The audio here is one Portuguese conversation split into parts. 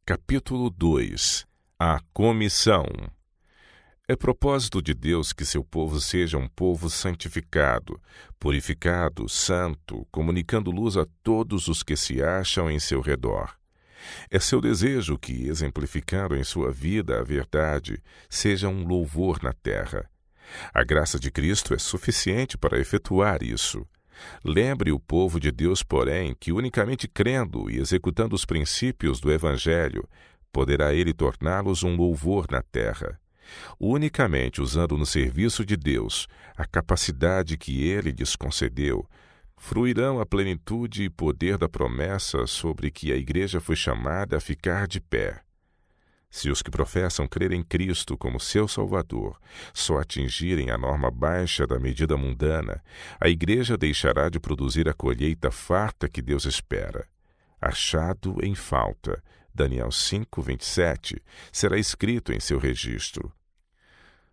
Capítulo 2. A comissão. É propósito de Deus que seu povo seja um povo santificado, purificado, santo, comunicando luz a todos os que se acham em seu redor. É seu desejo que, exemplificando em sua vida a verdade, seja um louvor na terra. A graça de Cristo é suficiente para efetuar isso. Lembre o povo de Deus, porém, que unicamente crendo e executando os princípios do Evangelho, poderá ele torná-los um louvor na terra. Unicamente usando no serviço de Deus a capacidade que ele lhes concedeu, fruirão a plenitude e poder da promessa sobre que a Igreja foi chamada a ficar de pé. Se os que professam crer em Cristo como seu Salvador só atingirem a norma baixa da medida mundana, a Igreja deixará de produzir a colheita farta que Deus espera. Achado em falta, Daniel 5:27, será escrito em seu registro.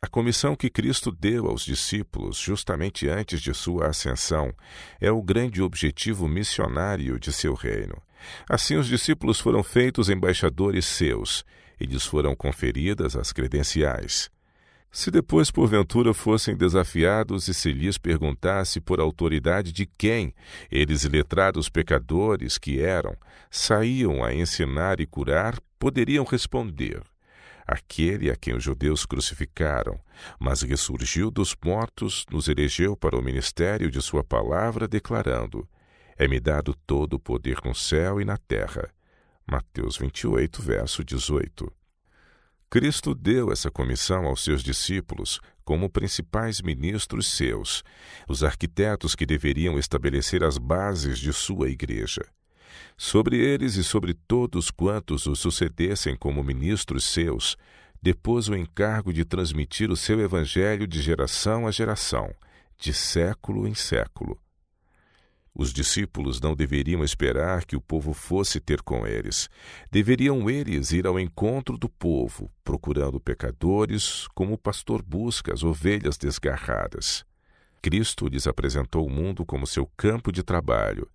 A comissão que Cristo deu aos discípulos justamente antes de sua ascensão é o grande objetivo missionário de seu reino. Assim, os discípulos foram feitos embaixadores seus, e lhes foram conferidas as credenciais. Se depois, porventura, fossem desafiados e se lhes perguntasse por autoridade de quem eles, letrados pecadores que eram, saíam a ensinar e curar, poderiam responder: aquele a quem os judeus crucificaram, mas ressurgiu dos mortos, nos elegeu para o ministério de sua palavra, declarando: é-me dado todo o poder no céu e na terra. Mateus 28, verso 18. Cristo deu essa comissão aos seus discípulos como principais ministros seus, os arquitetos que deveriam estabelecer as bases de sua igreja. Sobre eles e sobre todos quantos os sucedessem como ministros seus, depôs o encargo de transmitir o seu evangelho de geração a geração, de século em século. Os discípulos não deveriam esperar que o povo fosse ter com eles. Deveriam eles ir ao encontro do povo, procurando pecadores, como o pastor busca as ovelhas desgarradas. Cristo lhes apresentou o mundo como seu campo de trabalho.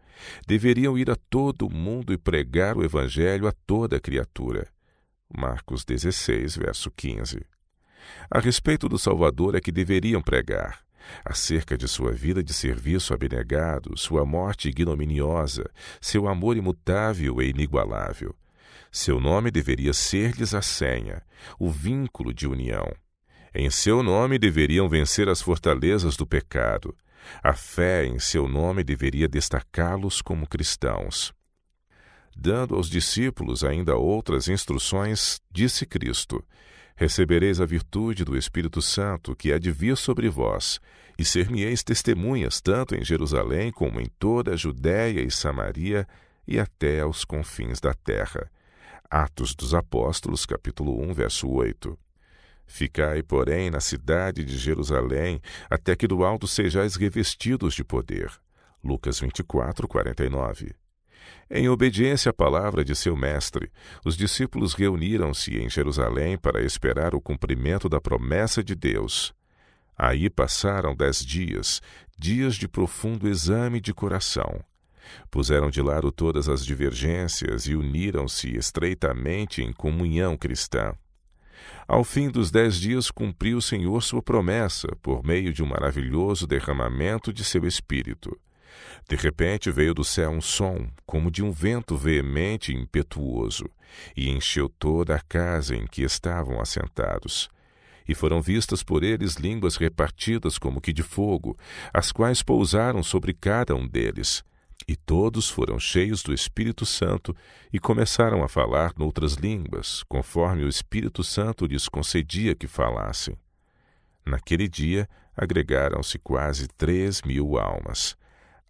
Deveriam ir a todo o mundo e pregar o evangelho a toda criatura. Marcos 16, verso 15. A respeito do Salvador é que deveriam pregar. Acerca de sua vida de serviço abnegado, sua morte ignominiosa, seu amor imutável e inigualável. Seu nome deveria ser-lhes a senha, o vínculo de união. Em seu nome deveriam vencer as fortalezas do pecado. A fé em seu nome deveria destacá-los como cristãos. Dando aos discípulos ainda outras instruções, disse Cristo: recebereis a virtude do Espírito Santo, que há de vir sobre vós, e ser-me-eis testemunhas tanto em Jerusalém como em toda a Judéia e Samaria e até aos confins da terra. Atos dos Apóstolos, capítulo 1, verso 8. Ficai, porém, na cidade de Jerusalém, até que do alto sejais revestidos de poder. Lucas 24, 49. Em obediência à palavra de seu mestre, os discípulos reuniram-se em Jerusalém para esperar o cumprimento da promessa de Deus. Aí passaram 10 dias, dias de profundo exame de coração. Puseram de lado todas as divergências e uniram-se estreitamente em comunhão cristã. Ao fim dos 10 dias cumpriu o Senhor sua promessa por meio de um maravilhoso derramamento de seu Espírito. De repente veio do céu um som, como de um vento veemente e impetuoso, e encheu toda a casa em que estavam assentados. E foram vistas por eles línguas repartidas como que de fogo, as quais pousaram sobre cada um deles. E todos foram cheios do Espírito Santo e começaram a falar noutras línguas, conforme o Espírito Santo lhes concedia que falassem. Naquele dia agregaram-se quase 3.000 almas.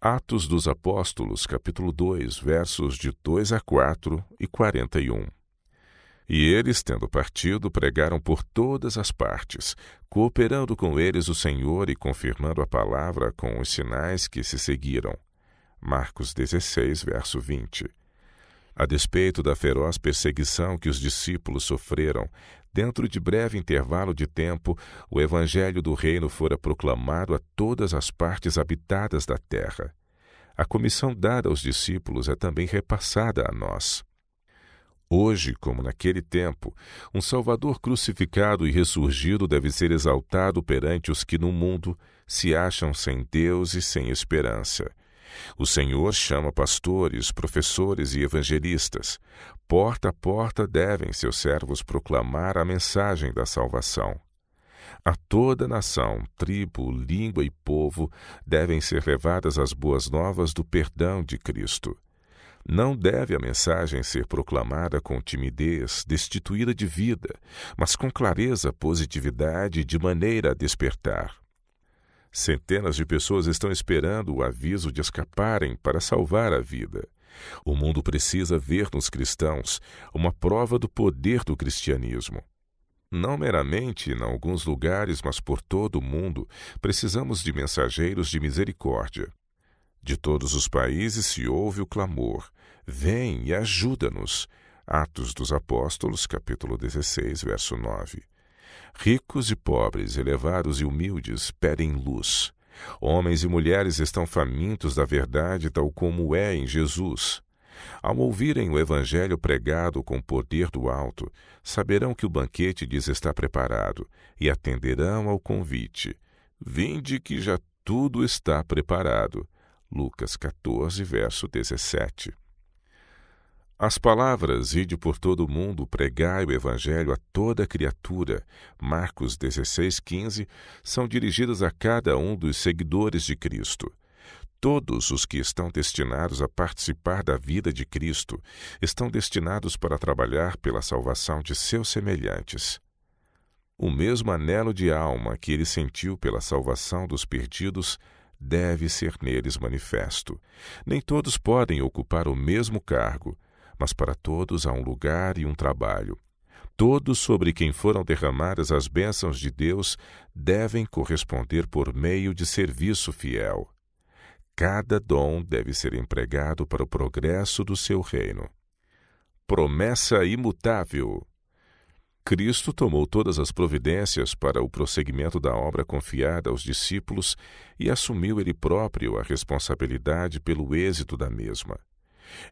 Atos dos Apóstolos, capítulo 2, versos de 2 a 4 e 41. E eles, tendo partido, pregaram por todas as partes, cooperando com eles o Senhor e confirmando a palavra com os sinais que se seguiram. Marcos 16, verso 20. A despeito da feroz perseguição que os discípulos sofreram, dentro de breve intervalo de tempo, o evangelho do reino fora proclamado a todas as partes habitadas da terra. A comissão dada aos discípulos é também repassada a nós. Hoje, como naquele tempo, um Salvador crucificado e ressurgido deve ser exaltado perante os que no mundo se acham sem Deus e sem esperança. O Senhor chama pastores, professores e evangelistas. Porta a porta devem seus servos proclamar a mensagem da salvação. A toda nação, tribo, língua e povo devem ser levadas as boas novas do perdão de Cristo. Não deve a mensagem ser proclamada com timidez, destituída de vida, mas com clareza, positividade e de maneira a despertar. Centenas de pessoas estão esperando o aviso de escaparem para salvar a vida. O mundo precisa ver nos cristãos uma prova do poder do cristianismo. Não meramente em alguns lugares, mas por todo o mundo, precisamos de mensageiros de misericórdia. De todos os países se ouve o clamor: vem e ajuda-nos. Atos dos Apóstolos, capítulo 16, verso 9. Ricos e pobres, elevados e humildes, pedem luz. Homens e mulheres estão famintos da verdade tal como é em Jesus. Ao ouvirem o Evangelho pregado com poder do alto, saberão que o banquete lhes está preparado e atenderão ao convite. Vinde que já tudo está preparado. Lucas 14, verso 17. As palavras, ide por todo o mundo, pregai o Evangelho a toda criatura, Marcos 16, 15, são dirigidas a cada um dos seguidores de Cristo. Todos os que estão destinados a participar da vida de Cristo estão destinados para trabalhar pela salvação de seus semelhantes. O mesmo anelo de alma que ele sentiu pela salvação dos perdidos deve ser neles manifesto. Nem todos podem ocupar o mesmo cargo, mas para todos há um lugar e um trabalho. Todos sobre quem foram derramadas as bênçãos de Deus devem corresponder por meio de serviço fiel. Cada dom deve ser empregado para o progresso do seu reino. Promessa imutável. Cristo tomou todas as providências para o prosseguimento da obra confiada aos discípulos e assumiu ele próprio a responsabilidade pelo êxito da mesma.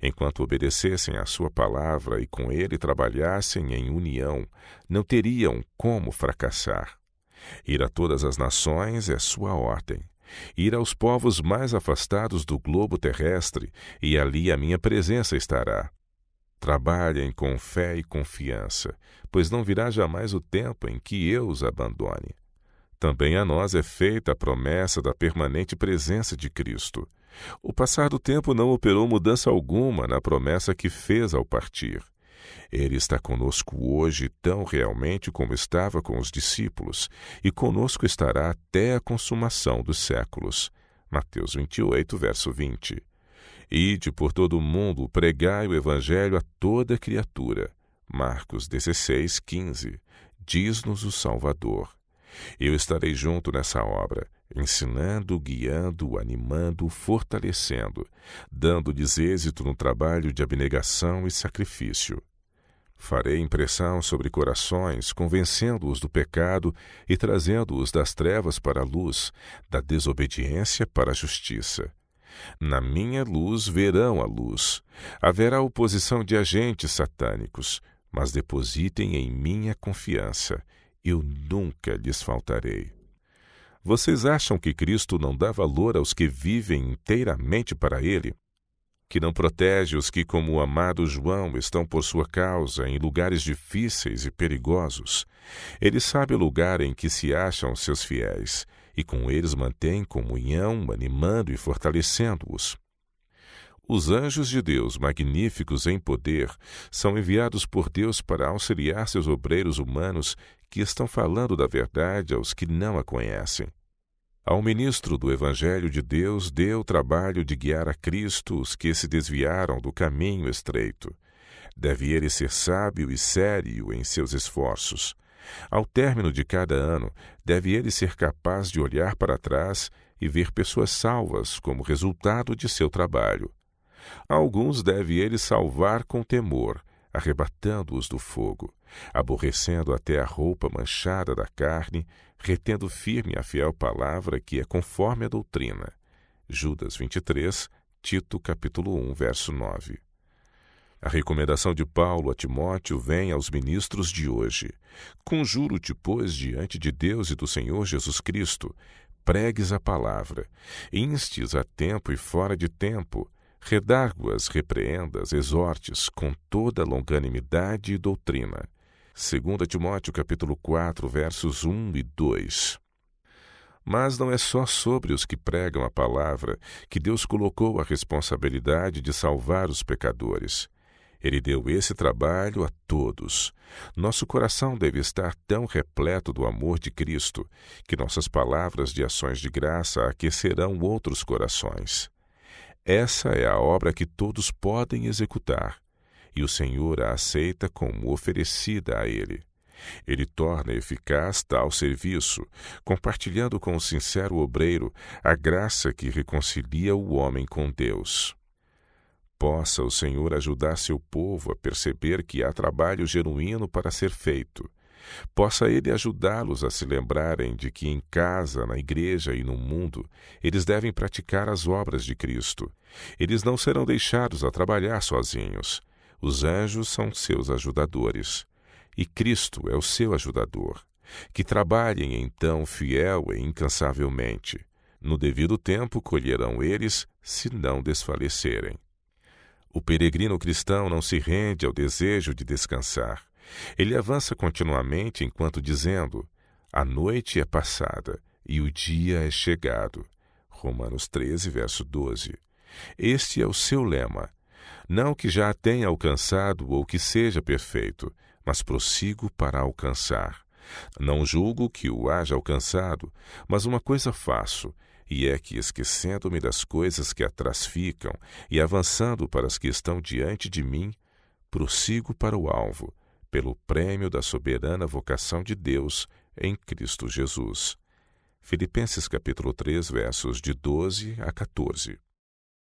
Enquanto obedecessem à sua palavra e com ele trabalhassem em união, não teriam como fracassar. Ir a todas as nações é sua ordem. Ir aos povos mais afastados do globo terrestre, e ali a minha presença estará. Trabalhem com fé e confiança, pois não virá jamais o tempo em que eu os abandone. Também a nós é feita a promessa da permanente presença de Cristo. O passar do tempo não operou mudança alguma na promessa que fez ao partir. Ele está conosco hoje tão realmente como estava com os discípulos, e conosco estará até a consumação dos séculos. Mateus 28, verso 20. Ide por todo o mundo, pregai o Evangelho a toda criatura. Marcos 16, 15. Diz-nos o Salvador. Eu estarei junto nessa obra, ensinando, guiando, animando, fortalecendo, dando-lhes êxito no trabalho de abnegação e sacrifício. Farei impressão sobre corações, convencendo-os do pecado e trazendo-os das trevas para a luz, da desobediência para a justiça. Na minha luz verão a luz. Haverá oposição de agentes satânicos, mas depositem em minha confiança. Eu nunca lhes faltarei. Vocês acham que Cristo não dá valor aos que vivem inteiramente para Ele? Que não protege os que, como o amado João, estão por sua causa em lugares difíceis e perigosos? Ele sabe o lugar em que se acham seus fiéis, e com eles mantém comunhão, animando e fortalecendo-os. Os anjos de Deus, magníficos em poder, são enviados por Deus para auxiliar seus obreiros humanos que estão falando da verdade aos que não a conhecem. Ao ministro do Evangelho de Deus deu o trabalho de guiar a Cristo os que se desviaram do caminho estreito. Deve ele ser sábio e sério em seus esforços. Ao término de cada ano, deve ele ser capaz de olhar para trás e ver pessoas salvas como resultado de seu trabalho. Alguns deve ele salvar com temor, arrebatando-os do fogo, aborrecendo até a roupa manchada da carne, retendo firme a fiel palavra que é conforme a doutrina. Judas 23, Tito capítulo 1, verso 9. A recomendação de Paulo a Timóteo vem aos ministros de hoje. Conjuro-te, pois, diante de Deus e do Senhor Jesus Cristo, pregues a palavra, instes a tempo e fora de tempo, redargue-as, repreendas, exortes com toda longanimidade e doutrina. 2 Timóteo capítulo 4, versos 1 e 2. Mas não é só sobre os que pregam a palavra que Deus colocou a responsabilidade de salvar os pecadores. Ele deu esse trabalho a todos. Nosso coração deve estar tão repleto do amor de Cristo que nossas palavras de ações de graça aquecerão outros corações. Essa é a obra que todos podem executar, e o Senhor a aceita como oferecida a Ele. Ele torna eficaz tal serviço, compartilhando com o sincero obreiro a graça que reconcilia o homem com Deus. Possa o Senhor ajudar seu povo a perceber que há trabalho genuíno para ser feito. Possa Ele ajudá-los a se lembrarem de que em casa, na igreja e no mundo, eles devem praticar as obras de Cristo. Eles não serão deixados a trabalhar sozinhos. Os anjos são seus ajudadores. E Cristo é o seu ajudador. Que trabalhem, então, fiel e incansavelmente. No devido tempo colherão eles, se não desfalecerem. O peregrino cristão não se rende ao desejo de descansar. Ele avança continuamente enquanto dizendo: a noite é passada e o dia é chegado. Romanos 13, verso 12. Este é o seu lema. Não que já a tenha alcançado ou que seja perfeito, mas prossigo para alcançar. Não julgo que o haja alcançado, mas uma coisa faço, e é que, esquecendo-me das coisas que atrás ficam e avançando para as que estão diante de mim, prossigo para o alvo, pelo prêmio da soberana vocação de Deus em Cristo Jesus. Filipenses capítulo 3, versos de 12 a 14.